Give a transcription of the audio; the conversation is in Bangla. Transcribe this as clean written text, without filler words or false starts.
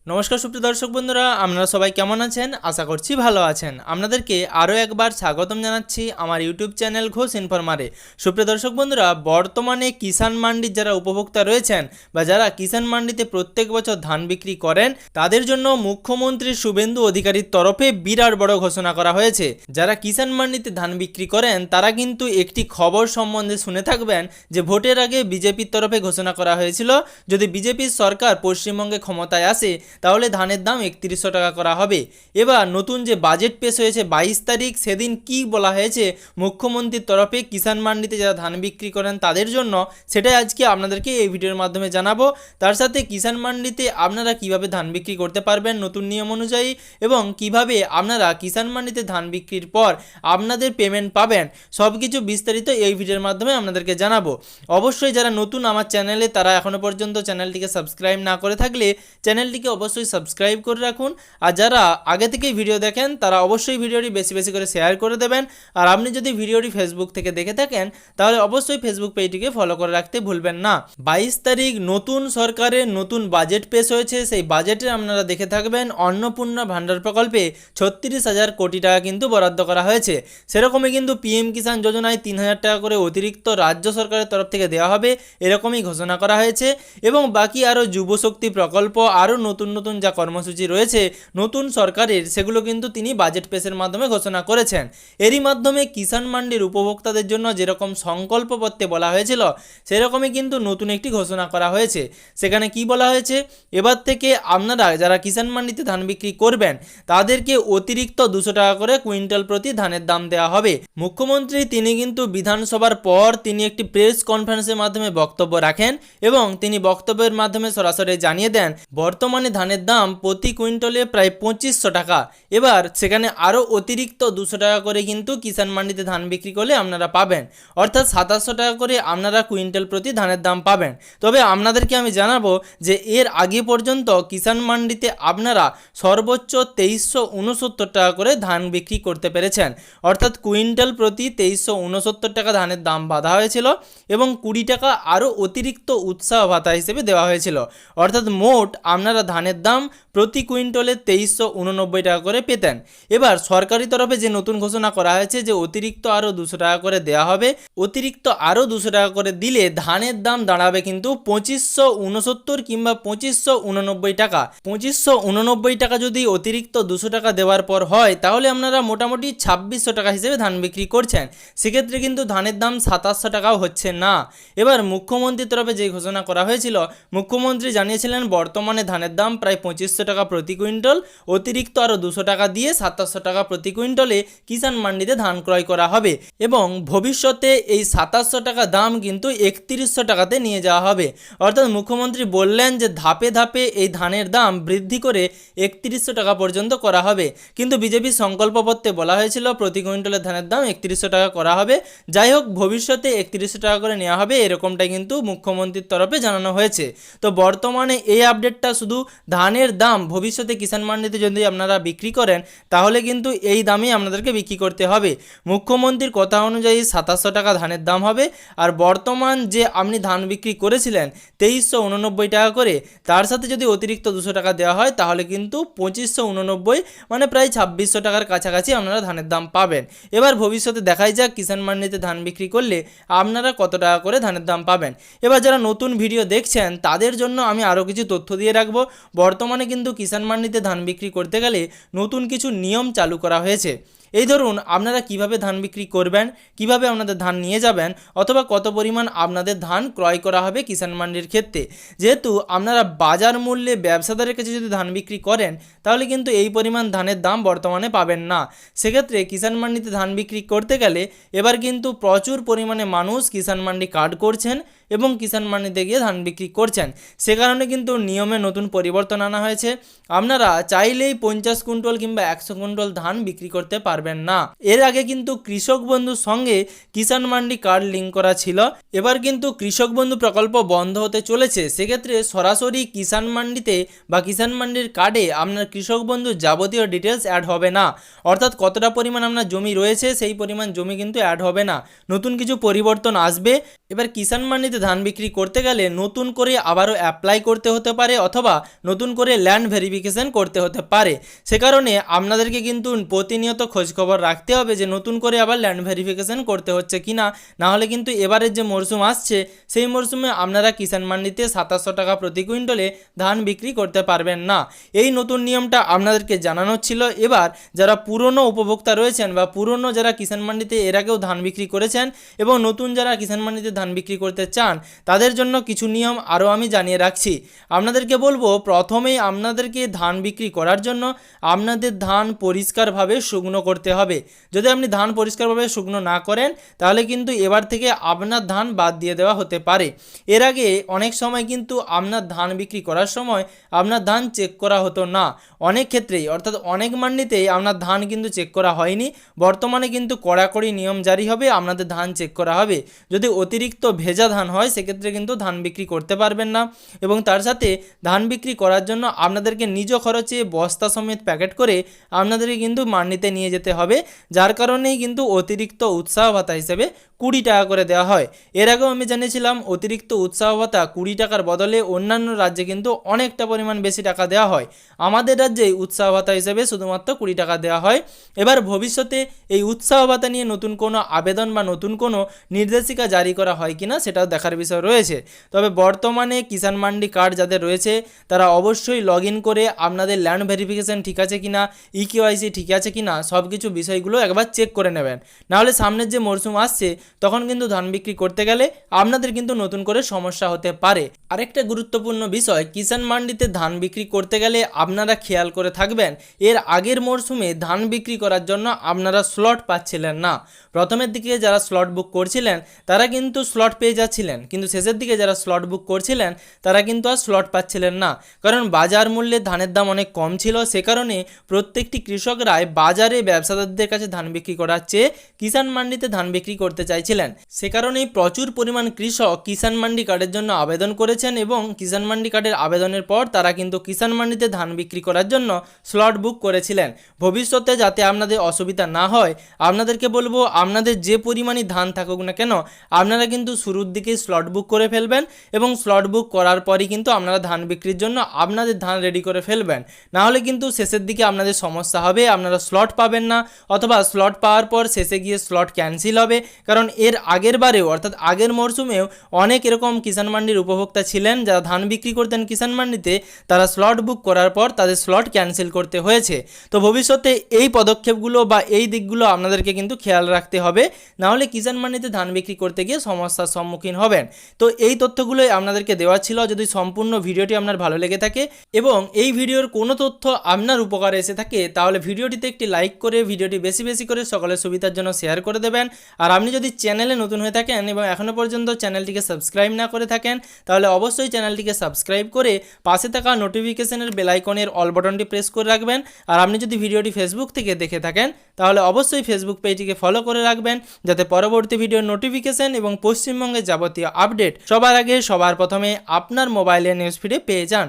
নমস্কার সুপ্রিয় দর্শক বন্ধুরা, আপনারা সবাই কেমন আছেন? আশা করছি ভালো আছেন। আপনাদেরকে আরও একবার স্বাগতম জানাচ্ছি আমার ইউটিউব চ্যানেল ঘোষ ইনফরমারে। সুপ্রিয় দর্শক বন্ধুরা, বর্তমানে কিষাণ মান্ডির যারা উপভোক্তা রয়েছেন বা যারা কিষাণ মান্ডিতে প্রত্যেক বছর ধান বিক্রি করেন, তাদের জন্য মুখ্যমন্ত্রী শুভেন্দু অধিকারীর তরফে বিরাট বড় ঘোষণা করা হয়েছে। যারা কিষাণ মান্ডিতে ধান বিক্রি করেন তারা কিন্তু একটি খবর সম্বন্ধে শুনে থাকবেন যে ভোটের আগে বিজেপির তরফে ঘোষণা করা হয়েছিল যদি বিজেপির সরকার পশ্চিমবঙ্গে ক্ষমতায় আসে তাহলে ধানের দাম 3100 টাকা করা হবে। এবার নতুন যে বাজেট পেশ হয়েছে 22 তারিখ, সেদিন কি বলা হয়েছে মুখ্যমন্ত্রীর তরফে কিষাণ মান্ডিতে যারা ধান বিক্রি করেন তাদের জন্য, সেটাই আজকে আপনাদেরকে এই ভিডিওর মাধ্যমে জানাবো। তার সাথে কিষাণ মান্ডিতে আপনারা কিভাবে ধান বিক্রি করতে পারবেন নতুন নিয়ম অনুযায়ী, এবং কিভাবে আপনারা কিষাণ মান্ডিতে ধান বিক্রির পর আপনাদের পেমেন্ট পাবেন, সব কিছু বিস্তারিত এই ভিডিওর মাধ্যমে আপনাদেরকে জানাবো। অবশ্যই যারা নতুন আমার চ্যানেলে তারা এখনও পর্যন্ত চ্যানেলটিকে সাবস্ক্রাইব না করে থাকলে চ্যানেলটিকে অবশ্যই সাবস্ক্রাইব করে রাখুন। আর যারা আগে থেকেই ভিডিও দেখেন তারা অবশ্যই ভিডিওটি বেশি বেশি করে শেয়ার করে দেবেন। আর আপনি যদি ভিডিওটি ফেসবুক থেকে দেখে থাকেন তাহলে অবশ্যই ফেসবুক পেজটিকে ফলো করে রাখতে ভুলবেন না। 22 তারিখ নতুন সরকারের নতুন বাজেট পেশ হয়েছে। সেই বাজেটে আপনারা দেখে থাকবেন অন্নপূর্ণা ভান্ডার প্রকল্পে 36,000 কোটি টাকা কিন্তু বরাদ্দ করা হয়েছে। সেরকমই কিন্তু পিএম কিষাণ যোজনায় 3,000 টাকা করে অতিরিক্ত রাজ্য সরকারের তরফ থেকে দেওয়া হবে, এরকমই ঘোষণা করা হয়েছে। এবং বাকি আরও যুবশক্তি প্রকল্প, আরও নতুন নতুন যা কর্মসূচি রয়েছে নতুন সরকারের, সেগুলো কিন্তু তিনি বাজেট পেশের মাধ্যমে ঘোষণা করেছেন। এরই মাধ্যমে কিষাণ মান্ডির উপভোক্তাদের জন্য যেরকম সংকল্পপত্রে বলা হয়েছিল সেরকমই কিন্তু নতুন একটি ঘোষণা করা হয়েছে। সেখানে কি বলা হয়েছে, এবার থেকে আপনারা যারা কিষাণ মান্ডিতে ধান বিক্রি করবেন তাদেরকে অতিরিক্ত 200 টাকা করে কুইন্টাল প্রতি ধানের দাম দেওয়া হবে। মুখ্যমন্ত্রী তিনি কিন্তু বিধানসভার পর তিনি একটি প্রেস কনফারেন্সের মাধ্যমে বক্তব্য রাখেন এবং তিনি বক্তব্যের মাধ্যমে সরাসরি জানিয়ে দেন বর্তমানে ধানের দাম প্রতি কুইন্টালে প্রায় 2500 টাকা। এবার সেখানে আরও অতিরিক্ত 200 টাকা করে কিন্তু কিষাণ মান্ডিতে ধান বিক্রি করলে আপনারা পাবেন, অর্থাৎ 2700 টাকা করে আপনারা কুইন্টাল প্রতি ধানের দাম পাবেন। তবে আপনাদেরকে আমি জানাবো যে এর আগে পর্যন্ত কিষাণ মান্ডিতে আপনারা সর্বোচ্চ 2369 টাকা করে ধান বিক্রি করতে পেরেছেন, অর্থাৎ কুইন্টাল প্রতি 2369 টাকা ধানের দাম বাঁধা হয়েছিল এবং 20 টাকা আরও অতিরিক্ত উৎসাহ ভাতা হিসেবে দেওয়া হয়েছিল। অর্থাৎ মোট আপনারা ধানের দাম প্রতি কুইন্টালে 2389 টাকা করে পেতেন। এবার সরকারি তরফে যে নতুন ঘোষণা করা হয়েছে যে অতিরিক্ত আরও 200 টাকা করে দেওয়া হবে, অতিরিক্ত আরও 200 টাকা করে দিলে ধানের দাম দাঁড়াবে কিন্তু 2569 কিংবা 2589 টাকা। 2589 টাকা যদি অতিরিক্ত 200 টাকা দেওয়ার পর হয় তাহলে আপনারা মোটামুটি 2600 টাকা হিসেবে ধান বিক্রি করছেন। সেক্ষেত্রে কিন্তু ধানের দাম 2700 টাকাও হচ্ছে না। এবার মুখ্যমন্ত্রীর তরফে যে ঘোষণা করা হয়েছিল, মুখ্যমন্ত্রী জানিয়েছিলেন বর্তমানে ধানের দাম প্রায় 2500 টাকা প্রতি কুইন্টাল, অতিরিক্ত আরও 200 টাকা দিয়ে 2700 টাকা প্রতি কুইন্টালে কিষাণ মান্ডিতে ধান ক্রয় করা হবে এবং ভবিষ্যতে এই 2700 টাকা দাম কিন্তু 3100 টাকাতে নিয়ে যাওয়া হবে। অর্থাৎ মুখ্যমন্ত্রী বললেন যে ধাপে ধাপে এই ধানের দাম বৃদ্ধি করে 3100 টাকা পর্যন্ত করা হবে। কিন্তু বিজেপির সংকল্পপত্রে বলা হয়েছিল প্রতি কুইন্টালের ধানের দাম 3100 টাকা করা হবে। যাই হোক, ভবিষ্যতে 3100 টাকা করে নেওয়া হবে এরকমটাই কিন্তু মুখ্যমন্ত্রীর তরফে জানানো হয়েছে। তো বর্তমানে এই আপডেটটা শুধু ধানের দাম ভবিষ্যতে কিষাণ মান্ডিতে যদি আপনারা বিক্রি করেন তাহলে কিন্তু এই দামেই আপনাদেরকে বিক্রি করতে হবে। মুখ্যমন্ত্রীর কথা অনুযায়ী 2700 টাকা ধানের দাম হবে। আর বর্তমান যে আপনি ধান বিক্রি করেছিলেন 2389 টাকা করে, তার সাথে যদি অতিরিক্ত 200 টাকা দেওয়া হয় তাহলে কিন্তু 2589 মানে প্রায় 2600 টাকার কাছাকাছি আপনারা ধানের দাম পাবেন। এবার ভবিষ্যতে দেখাই যাক কিষাণ মান্ডিতে ধান বিক্রি করলে আপনারা কত টাকা করে ধানের দাম পাবেন। এবার যারা নতুন ভিডিও দেখছেন তাদের জন্য আমি আরও কিছু তথ্য দিয়ে রাখবো। বর্তমানে কিন্তু কিষাণ মান্ডিতে ধান বিক্রি করতে গেলে নতুন কিছু নিয়ম চালু করা হয়েছে। এই ধরুন আপনারা কিভাবে ধান বিক্রি করবেন, কিভাবে আপনাদের ধান নিয়ে যাবেন, অথবা কত পরিমাণ আপনাদের ধান ক্রয় করা হবে কিষাণ মান্ডির ক্ষেত্রে। যেহেতু আপনারা বাজার মূল্যে ব্যবসাদারের কাছে যদি ধান বিক্রি করেন তাহলে কিন্তু এই পরিমাণ ধানের দাম বর্তমানে পাবেন না। সেক্ষেত্রে কিষাণ মান্ডিতে ধান বিক্রি করতে গেলে এবার কিন্তু প্রচুর পরিমাণে মানুষ কিষাণ মান্ডি কার্ড করছেন এবং কিষাণ মান্ডিতে গিয়ে ধান বিক্রি করছেন। সে কারণে কিন্তু নিয়মে নতুন পরিবর্তন আনা হয়েছে। আপনারা চাইলেই 50 কুইন্টাল কিংবা 100 কুইন্টাল ধান বিক্রি করতে পারবেন না। এর আগে কিন্তু কৃষক বন্ধুর সঙ্গে কিষাণ মান্ডি কার্ড লিঙ্ক করা ছিল। এবার কিন্তু কৃষক বন্ধু প্রকল্প বন্ধ হতে চলেছে। সেক্ষেত্রে সরাসরি কিষাণ মান্ডিতে বা কিষাণ মান্ডির কার্ডে আপনার কৃষক বন্ধুর যাবতীয় ডিটেলস অ্যাড হবে না। অর্থাৎ কতটা পরিমাণ আপনার জমি রয়েছে সেই পরিমাণ জমি কিন্তু অ্যাড হবে না। নতুন কিছু পরিবর্তন আসবে। এবার কিষাণ মান্ডিতে মান্ডিতে ধান বিক্রি করতে গেলে নতুন করে আবারও অ্যাপ্লাই করতে হতে পারে অথবা নতুন করে ল্যান্ড ভেরিফিকেশন করতে হতে পারে। সে কারণে আপনাদেরকে কিন্তু প্রতিনিয়ত খোঁজখবর রাখতে হবে যে নতুন করে আবার ল্যান্ড ভেরিফিকেশন করতে হচ্ছে কি না, নাহলে কিন্তু এবারের যে মরশুম আসছে সেই মরশুমে আপনারা কিষাণ মান্ডিতে 2700 টাকা প্রতি কুইন্টলে ধান বিক্রি করতে পারবেন না। এই নতুন নিয়মটা আপনাদেরকে জানানো ছিল। এবার যারা পুরনো উপভোক্তা রয়েছেন বা পুরনো যারা কিষাণ মান্ডিতে এর আগেও ধান বিক্রি করেছেন এবং নতুন যারা কিষাণ মান্ডিতে ধান বিক্রি করতে চান তাদের জন্য কিছু নিয়ম আরও আমি জানিয়ে রাখছি। আপনাদেরকে বলবো, প্রথমেই আপনাদেরকে ধান বিক্রি করার জন্য আপনাদের ধান পরিষ্কারভাবে শুকনো করতে হবে। যদি আপনি ধান পরিষ্কারভাবে শুকনো না করেন তাহলে কিন্তু এবার থেকে আপনার ধান বাদ দিয়ে দেওয়া হতে পারে। এর আগে অনেক সময় কিন্তু আপনার ধান বিক্রি করার সময় আপনার ধান চেক করা হতো না, অনেক ক্ষেত্রেই অর্থাৎ অনেক মান্ডিতেই আপনার ধান কিন্তু চেক করা হয়নি। বর্তমানে কিন্তু কড়াকড়ি নিয়ম জারি হবে, আপনাদের ধান চেক করা হবে। যদি অতিরিক্ত ভেজা ধান হয় সেক্ষেত্রে কিন্তু ধান বিক্রি করতে পারবেন না এবং তার সাথে ধান বিক্রি করার জন্য আপনাদেরকে নিজ খরচে বস্তা সমেত প্যাকেট করে আপনাদেরকে কিন্তু মান্ডিতে নিয়ে যেতে হবে, যার কারণেই কিন্তু অতিরিক্ত উৎসাহ ভাতা হিসেবে 20 টাকা করে দেওয়া হয়। এর আগেও আমি জানিয়েছিলাম অতিরিক্ত উৎসাহ ভাতা 20 টাকার বদলে অন্যান্য রাজ্যে কিন্তু অনেকটা পরিমাণ বেশি টাকা দেওয়া হয়। আমাদের রাজ্যে উৎসাহ ভাতা হিসেবে শুধুমাত্র 20 টাকা দেওয়া হয়। এবার ভবিষ্যতে এই উৎসাহ ভাতা নিয়ে নতুন কোনো আবেদন বা নতুন কোনো নির্দেশিকা জারি করা হয় কিনা সেটাও দেখার বিষয় রয়েছে। তবে বর্তমানে কিষাণ মান্ডি কার্ড যাদের রয়েছে তারা অবশ্যই লগ ইন করে আপনাদের ল্যান্ড ভেরিফিকেশন ঠিক আছে কিনা, ইকেওয়াইসি ঠিক আছে কিনা সব কিছু বিষয়গুলো একবার চেক করে নেবেন। নাহলে সামনের যে মরশুম আসছে তখন কিন্তু ধান বিক্রি করতে গেলে আপনাদের কিন্তু নতুন করে সমস্যা হতে পারে। আরেকটা গুরুত্বপূর্ণ বিষয়, কিষাণ মান্ডিতে ধান বিক্রি করতে গেলে আপনারা খেয়াল করে থাকবেন এর আগের মরশুমে ধান বিক্রি করার জন্য আপনারা স্লট পাচ্ছিলেন না। প্রথমের দিকে যারা স্লট বুক করছিলেন তারা কিন্তু স্লট পেয়ে যাচ্ছিলেন, কিন্তু শেষের দিকে যারা স্লট বুক করছিলেন তারা কিন্তু আর স্লট পাচ্ছিলেন না, কারণ বাজার মূল্যে ধানের দাম অনেক কম ছিল। সে কারণে প্রত্যেকটি কৃষকরাই বাজারে ব্যবসাদারদের কাছে ধান বিক্রি করার চেয়ে কিষাণ মান্ডিতে ধান বিক্রি করতে চাইছিলেন। সে কারণেই প্রচুর পরিমাণ কৃষক কিষাণ মান্ডি কার্ডের জন্য আবেদন করেছেন এবং কিষাণ মান্ডি কার্ডের আবেদনের পর তারা কিন্তু কিষাণ মান্ডিতে ধান বিক্রি করার জন্য স্লট বুক করেছিলেন। ভবিষ্যতে যাতে আপনাদের অসুবিধা না হয় আপনাদেরকে বলবো, আপনাদের যে পরিমাণই ধান থাকুক না কেন আপনারা কিন্তু শুরুর দিকেই স্লট বুক করে ফেলবেন এবং স্লট বুক করার পরই কিন্তু আপনারা ধান বিক্রির জন্য আপনাদের ধান রেডি করে ফেলবেন। নাহলে কিন্তু শেষের দিকে আপনাদের সমস্যা হবে, আপনারা স্লট পাবেন না অথবা স্লট পাওয়ার পর শেষে গিয়ে স্লট ক্যান্সেল হবে। কারণ এর আগের বারেও অর্থাৎ আগের মরশুমেও অনেক এরকম কিষাণ মান্ডির উপভোক্তা ছিলেন যারা ধান বিক্রি করতেন কিষাণ মান্ডিতে, তারা স্লট বুক করার পর তাদের স্লট ক্যান্সেল করতে হয়েছে। তো ভবিষ্যতে এই পদক্ষেপগুলো বা এই দিকগুলো আপনাদেরকে কিন্তু খেয়াল রাখতে হবে, নাহলে কিষাণ মান্ডিতে ধান বিক্রি করতে গিয়ে সমস্যার সম্মুখীন হবেন। তো এই তথ্যগুলোই আপনাদেরকে দেওয়া ছিল। যদি সম্পূর্ণ ভিডিওটি আপনার ভালো লেগে থাকে এবং এই ভিডিওর কোনো তথ্য আপনার উপকারে এসে থাকে তাহলে ভিডিওটিতে একটি লাইক করে ভিডিওটি বেশি বেশি করে সকলের সুবিধার জন্য শেয়ার করে দেবেন। আর আপনি যদি চ্যানেলে নতুন হয়ে থাকেন এবং এখনও পর্যন্ত চ্যানেলটিকে সাবস্ক্রাইব না করে থাকেন তাহলে অবশ্যই চ্যানেলটিকে সাবস্ক্রাইব করে পাশে থাকা নোটিফিকেশনের বেল আইকনের অল বাটনটি প্রেস করে রাখবেন। আর আপনি যদি ভিডিওটি ফেসবুক থেকে দেখে থাকেন তাহলে অবশ্যই ফেসবুক পেজটিকে ফলো করে রাখবেন, যাতে পরবর্তী ভিডিওর নোটিফিকেশন এবং পশ্চিমবঙ্গের যাবতীয় আপডেট সবার আগে সবার প্রথমে আপনার মোবাইলে নিউজ ফিডে পেয়ে যান।